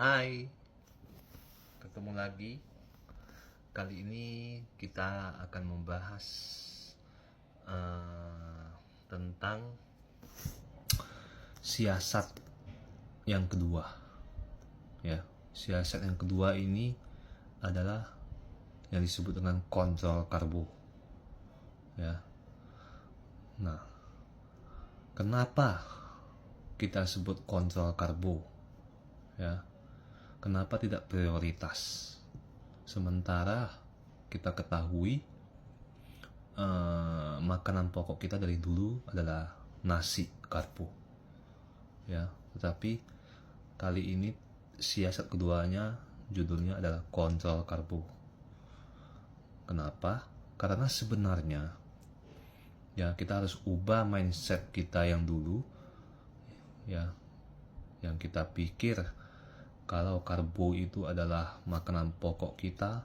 Hai, ketemu lagi. Kali ini kita akan membahas tentang siasat yang kedua. Ya, siasat yang kedua ini adalah yang disebut dengan kontrol karbo. Ya, nah, kenapa kita sebut kontrol karbo? Ya, kenapa tidak prioritas? Sementara kita ketahui makanan pokok kita dari dulu adalah nasi karbo, ya. Tetapi kali ini siasat keduanya judulnya adalah kontrol karbo. Kenapa? Karena sebenarnya ya kita harus ubah mindset kita yang dulu, ya, yang kita pikir kalau karbo itu adalah makanan pokok kita,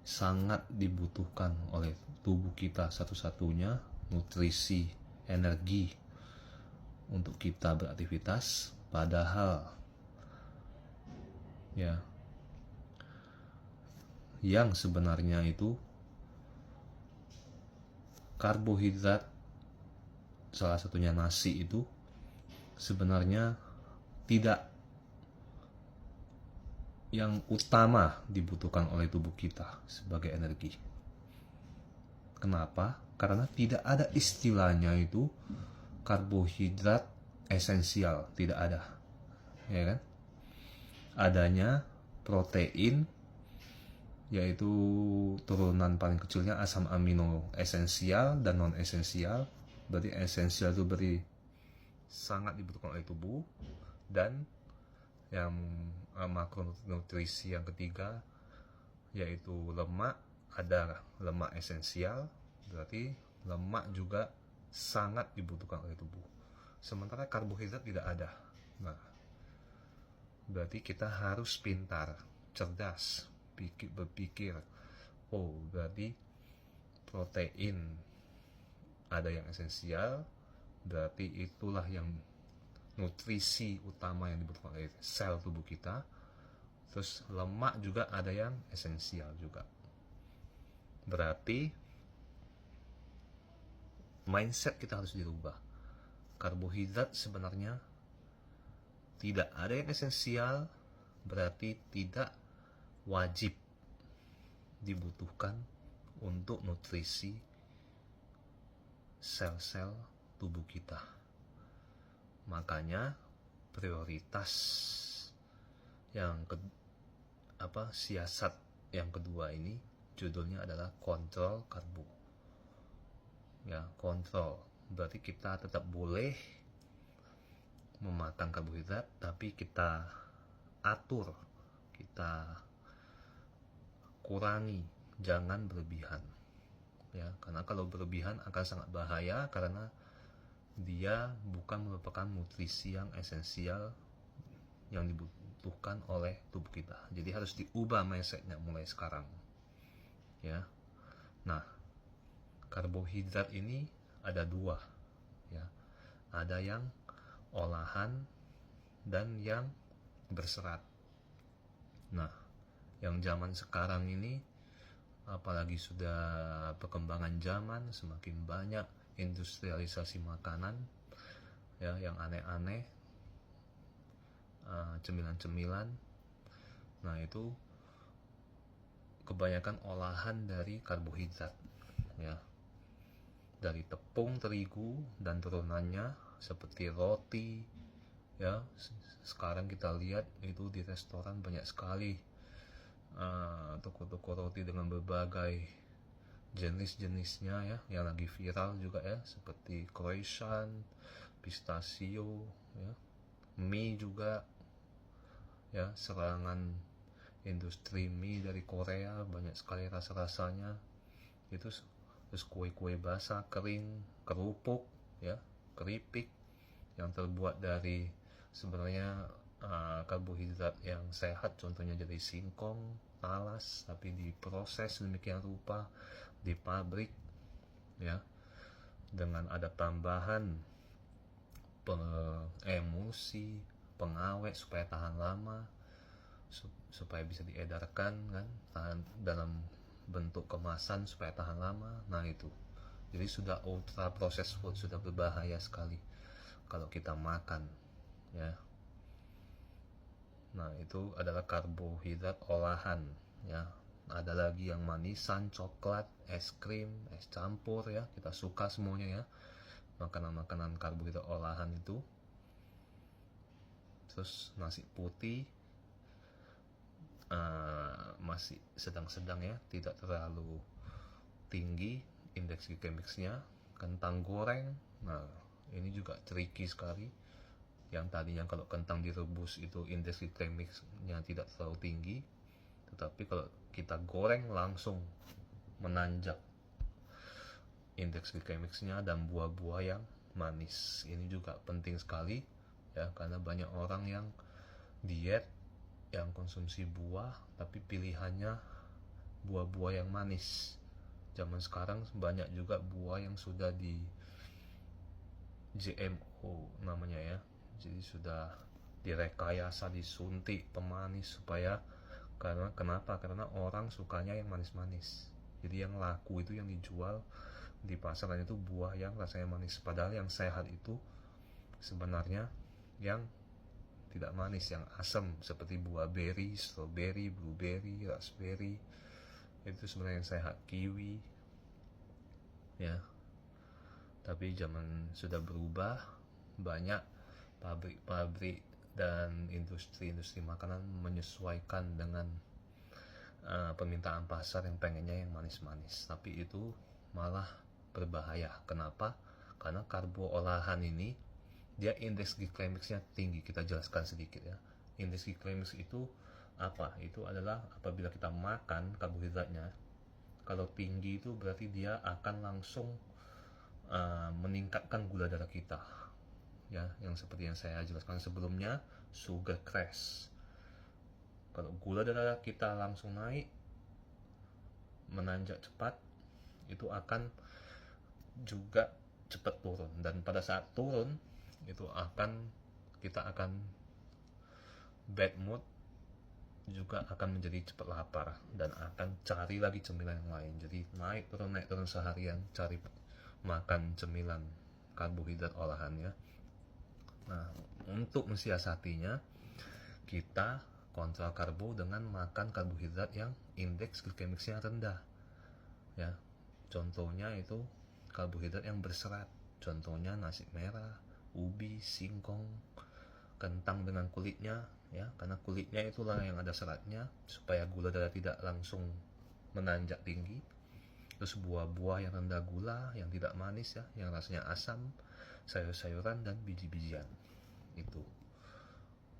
sangat dibutuhkan oleh tubuh kita, satu-satunya nutrisi, energi untuk kita beraktivitas. Padahal ya, yang sebenarnya itu karbohidrat, salah satunya nasi, itu sebenarnya tidak yang utama dibutuhkan oleh tubuh kita sebagai energi. Kenapa? Karena tidak ada istilahnya itu karbohidrat esensial, tidak ada, ya kan? Adanya protein, yaitu turunan paling kecilnya asam amino esensial dan non esensial. Berarti esensial itu berarti sangat dibutuhkan oleh tubuh, dan yang makronutrisi yang ketiga yaitu lemak. Ada lemak esensial, berarti lemak juga sangat dibutuhkan oleh tubuh. Sementara karbohidrat tidak ada. Nah, berarti kita harus pintar, cerdas, berpikir, oh berarti protein ada yang esensial, berarti itulah yang nutrisi utama yang dibutuhkan oleh sel tubuh kita. Terus lemak juga ada yang esensial juga. Berarti mindset kita harus dirubah. Karbohidrat sebenarnya tidak ada yang esensial, berarti tidak wajib dibutuhkan untuk nutrisi sel-sel tubuh kita. Makanya prioritas yang siasat yang kedua ini judulnya adalah kontrol karbo. Ya, kontrol berarti kita tetap boleh memakan karbohidrat, tapi kita atur, kita kurangi, jangan berlebihan. Ya, karena kalau berlebihan akan sangat bahaya, karena dia bukan merupakan nutrisi yang esensial yang dibutuhkan oleh tubuh kita. Jadi harus diubah mindsetnya mulai sekarang, ya. Nah, karbohidrat ini ada dua, ya. Ada yang olahan dan yang berserat. Nah, yang zaman sekarang ini, apalagi sudah perkembangan zaman, semakin banyak industrialisasi makanan, ya, yang aneh-aneh, cemilan-cemilan. Nah, itu kebanyakan olahan dari karbohidrat, ya, dari tepung terigu dan turunannya seperti roti, ya. Sekarang kita lihat itu di restoran banyak sekali toko-toko roti dengan berbagai jenis-jenisnya, ya, yang lagi viral juga, ya, seperti croissant, pistachio, ya, mie juga, ya. Serangan industri mie dari Korea banyak sekali rasa-rasanya itu. Terus kue-kue basah, kering, kerupuk, ya, keripik yang terbuat dari sebenarnya karbohidrat yang sehat, contohnya dari singkong, talas, tapi diproses demikian rupa di pabrik, ya, dengan ada tambahan emulsi, pengawet supaya tahan lama. supaya bisa diedarkan kan, dalam bentuk kemasan supaya tahan lama. Nah itu, jadi sudah ultra processed food, sudah berbahaya sekali kalau kita makan ya. Nah itu adalah karbohidrat olahan ya. Ada lagi yang manisan, coklat, es krim, es campur ya, kita suka semuanya ya, makanan-makanan karbohidrat olahan itu. Terus nasi putih masih sedang-sedang ya, tidak terlalu tinggi indeks glikemiksnya. Kentang goreng, nah ini juga tricky sekali. Yang tadinya kalau kentang direbus itu indeks glikemiksnya tidak terlalu tinggi, tetapi kalau kita goreng langsung menanjak indeks glikemiksnya. Dan buah-buah yang manis ini juga penting sekali ya, karena banyak orang yang diet, yang konsumsi buah tapi pilihannya buah-buah yang manis. Zaman sekarang banyak juga buah yang sudah di GMO namanya ya, jadi sudah direkayasa, disuntik pemanis supaya, kenapa? Karena orang sukanya yang manis-manis. Jadi yang laku itu, yang dijual di pasaran itu buah yang rasanya manis, padahal yang sehat itu sebenarnya yang tidak manis, yang asam, seperti buah beri, strawberry, blueberry, raspberry, itu sebenarnya yang sehat, kiwi ya. Tapi zaman sudah berubah, banyak pabrik-pabrik dan industri-industri makanan menyesuaikan dengan permintaan pasar yang pengennya yang manis-manis, tapi itu malah berbahaya. Kenapa? Karena karbo olahan ini dia indeks glikemiksnya tinggi. Kita jelaskan sedikit ya. Indeks glikemiks itu apa? Itu adalah apabila kita makan karbohidratnya, kalau tinggi itu berarti dia akan langsung meningkatkan gula darah kita ya, yang seperti yang saya jelaskan sebelumnya, sugar crash. Kalau gula darah kita langsung naik, menanjak cepat, itu akan juga cepat turun. Dan pada saat turun itu kita akan bad mood, juga akan menjadi cepat lapar dan akan cari lagi cemilan yang lain. Jadi naik turun seharian cari makan cemilan karbohidrat olahannya. Nah, untuk mensiasatinya, kita kontrol karbo dengan makan karbohidrat yang indeks glikemiksnya rendah ya. Contohnya itu karbohidrat yang berserat, contohnya nasi merah, ubi, singkong, kentang dengan kulitnya ya, karena kulitnya itulah yang ada seratnya supaya gula darah tidak langsung menanjak tinggi. Terus buah-buah yang rendah gula, yang tidak manis ya, yang rasanya asam, sayur-sayuran dan biji-bijian itu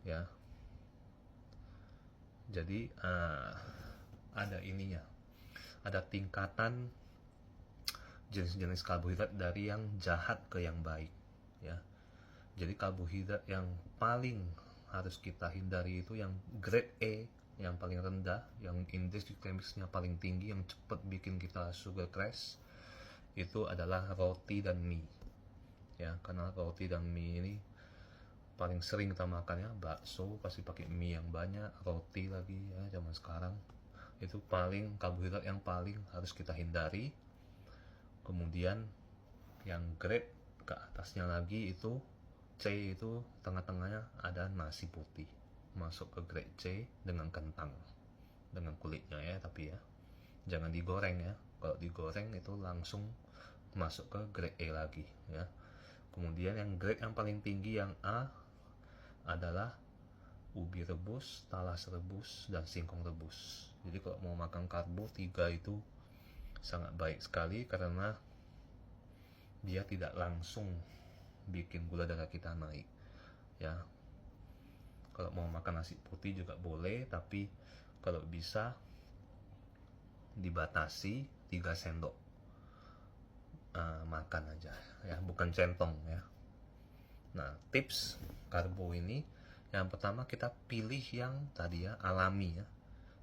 ya. Jadi ada ininya, ada tingkatan jenis-jenis karbohidrat dari yang jahat ke yang baik ya. Jadi karbohidrat yang paling harus kita hindari itu yang grade A, yang paling rendah, yang indeks glikemiksnya paling tinggi, yang cepat bikin kita sugar crash, itu adalah roti dan mie ya. Karena roti dan mie ini paling sering kita makan ya, bakso pasti pakai mie yang banyak, roti lagi ya zaman sekarang. Itu paling karbohidrat yang paling harus kita hindari. Kemudian yang grade ke atasnya lagi itu C, itu tengah-tengahnya ada nasi putih, masuk ke grade C dengan kentang, dengan kulitnya ya, tapi ya jangan digoreng ya. Kalau digoreng itu langsung masuk ke grade E lagi ya. Kemudian yang grade yang paling tinggi, yang A, adalah ubi rebus, talas rebus, dan singkong rebus. Jadi kalau mau makan karbo, 3 itu sangat baik sekali karena dia tidak langsung bikin gula darah kita naik ya. Kalau mau makan nasi putih juga boleh, tapi kalau bisa dibatasi 3 sendok makan aja ya, bukan centong ya. Nah, tips karbo ini, yang pertama kita pilih yang tadi ya, alami ya,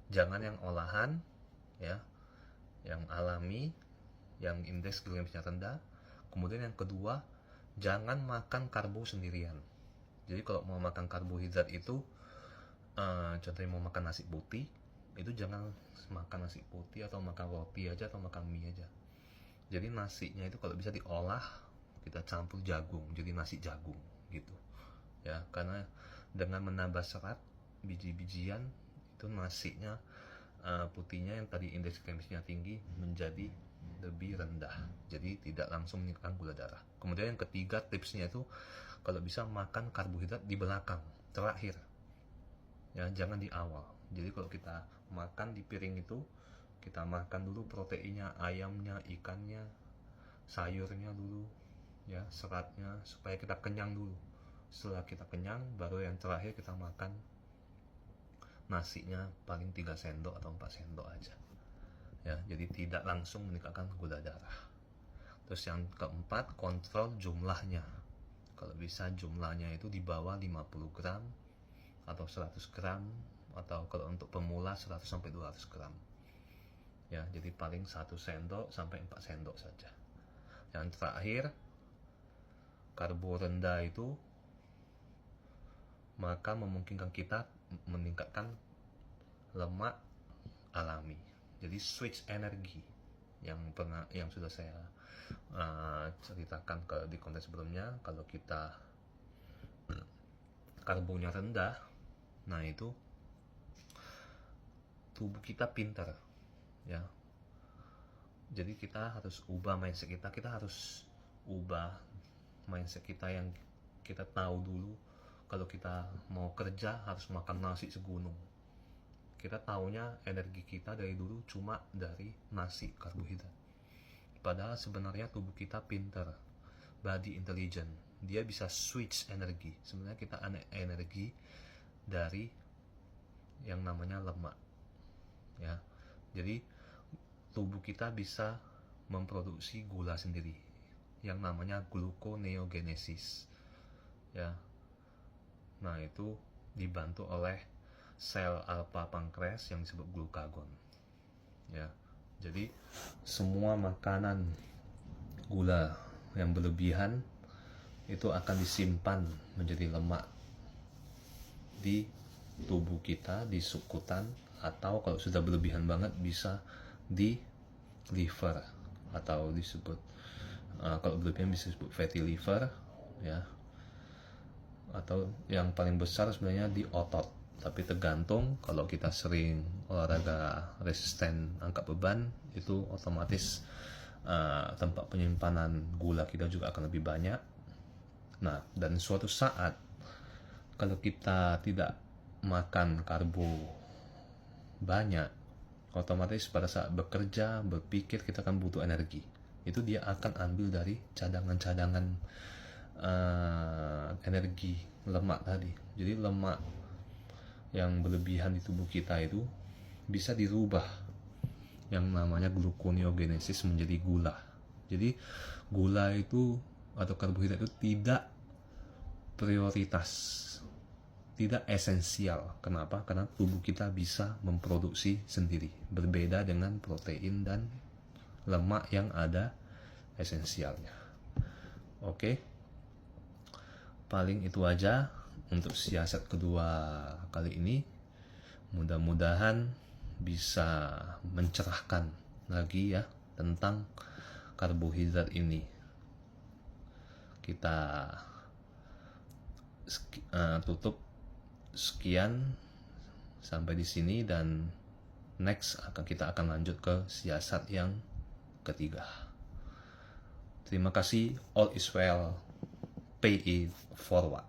jangan yang olahan ya, yang alami, yang indeks glikemiknya rendah. Kemudian yang kedua, jangan makan karbo sendirian. Jadi kalau mau makan karbohidrat itu contohnya mau makan nasi putih, itu jangan makan nasi putih atau makan roti aja atau makan mie aja. Jadi nasinya itu kalau bisa diolah, kita campur jagung jadi nasi jagung gitu ya, karena dengan menambah serat biji-bijian itu nasinya putihnya yang tadi indeks glikemiknya tinggi menjadi lebih rendah, jadi tidak langsung meningkatkan gula darah. Kemudian yang ketiga tipsnya itu kalau bisa makan karbohidrat di belakang terakhir ya, jangan di awal. Jadi kalau kita makan di piring itu, kita makan dulu proteinnya, ayamnya, ikannya, sayurnya dulu ya, seratnya, supaya kita kenyang dulu. Setelah kita kenyang, baru yang terakhir kita makan nasinya paling 3 sendok atau 4 sendok aja ya, jadi tidak langsung meningkatkan gula darah. Terus yang keempat, kontrol jumlahnya. Kalau bisa jumlahnya itu di bawah 50 gram atau 100 gram, atau kalau untuk pemula 100 sampai 200 gram ya, jadi paling 1 sendok sampai 4 sendok saja. Yang terakhir, karbo rendah itu maka memungkinkan kita meningkatkan lemak alami. Jadi switch energi yang sudah saya ceritakan di konten sebelumnya. Kalau kita karbonya rendah, nah itu tubuh kita pintar ya. Jadi kita harus ubah mindset kita. Kita harus ubah mindset kita yang kita tahu dulu kalau kita mau kerja harus makan nasi segunung. Kita taunya energi kita dari dulu cuma dari nasi, karbohidrat. Padahal sebenarnya tubuh kita pintar, body intelligent. Dia bisa switch energi. Sebenarnya kita ada energi dari yang namanya lemak ya. Jadi tubuh kita bisa memproduksi gula sendiri yang namanya gluconeogenesis ya. Nah itu dibantu oleh sel alfa pankreas yang disebut glukagon ya. Jadi semua makanan gula yang berlebihan itu akan disimpan menjadi lemak di tubuh kita, di sukutan, atau kalau sudah berlebihan banget bisa di liver, atau disebut kalau berlebihan bisa disebut fatty liver ya, atau yang paling besar sebenarnya di otot. Tapi tergantung, kalau kita sering olahraga resisten angkat beban, itu otomatis tempat penyimpanan gula kita juga akan lebih banyak. Nah, dan suatu saat kalau kita tidak makan karbo banyak, otomatis pada saat bekerja, berpikir, kita akan butuh energi. Itu dia akan ambil dari cadangan-cadangan energi lemak tadi. Jadi lemak yang berlebihan di tubuh kita itu bisa dirubah yang namanya gluconeogenesis menjadi gula. Jadi gula itu atau karbohidrat itu tidak prioritas, tidak esensial. Kenapa? Karena tubuh kita bisa memproduksi sendiri, berbeda dengan protein dan lemak yang ada esensialnya. Oke, paling itu aja untuk siasat kedua kali ini. Mudah-mudahan bisa mencerahkan lagi ya tentang karbohidrat ini. Kita tutup sekian sampai di sini, dan next kita akan lanjut ke siasat yang ketiga. Terima kasih. All is well. Pay it forward.